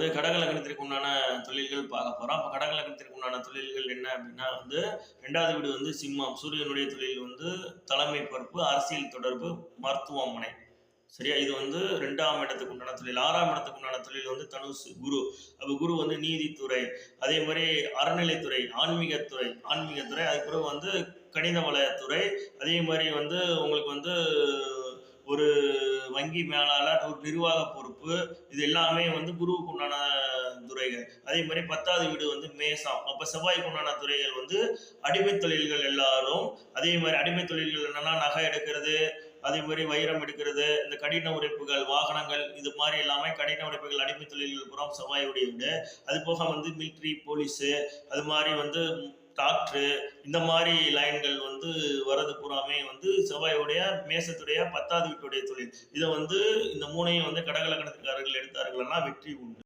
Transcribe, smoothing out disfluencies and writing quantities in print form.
வந்து கடகலக்கணத்திற்கு உண்டான தொழில்கள் பார்க்க போறோம். அப்ப கடகலக்கணத்திற்கு உண்டான தொழில்கள் என்ன அப்படின்னா வந்து 2வது வீடு வந்து சிம்மம். சூரியனுடைய தொழில் வந்து தலைமை பொறுப்பு, அரசியல் தொடர்பு, மருத்துவமனை. சரியா? இது வந்து 2ஆம் இடத்துக்கு உண்டான தொழில். 6ஆம் இடத்துக்கு உண்டான தொழில் வந்து தனுசு, குரு. அப்ப குரு வந்து நீதித்துறை, அதே மாரி அறநிலைத்துறை, ஆன்மீகத்துறை, அதுக்கப்புறம் வந்து கணித வளத்துறை, அதே மாரி வந்து உங்களுக்கு வந்து ஒரு வங்கி மேலாளர், ஒரு நிர்வாக பொறுப்பு, இது எல்லாமே வந்து குருவுக்கு உண்டான துறைகள். அதே மாதிரி 10வது வீடு வந்து மேசம். அப்ப செவ்வாய்க்கு உண்டான துறைகள் வந்து அடிமை தொழில்கள் எல்லாரும். அதே மாதிரி அடிமை தொழில்கள் என்னன்னா நகை எடுக்கிறது, அதே மாதிரி வைரம் எடுக்கிறது, இந்த கடின உழைப்புகள், வாகனங்கள், இது மாதிரி எல்லாமே கடின உழைப்புகள், அடிமை தொழில்கள் புறம் செவ்வாயுடைய வீடு. அது போக வந்து மிலிட்ரி, போலீஸு, அது மாதிரி வந்து டாக்டரு, இந்த மாதிரி லைன்கள் வந்து வரது பூராமே வந்து செவ்வாயுடைய மேசத்துடைய 10வது வீட்டுடைய தொழில். இதை வந்து இந்த மூணையும் வந்து கடகலக்கணத்துக்காரர்கள் எடுத்தார்கள்னா வெற்றி உண்டு.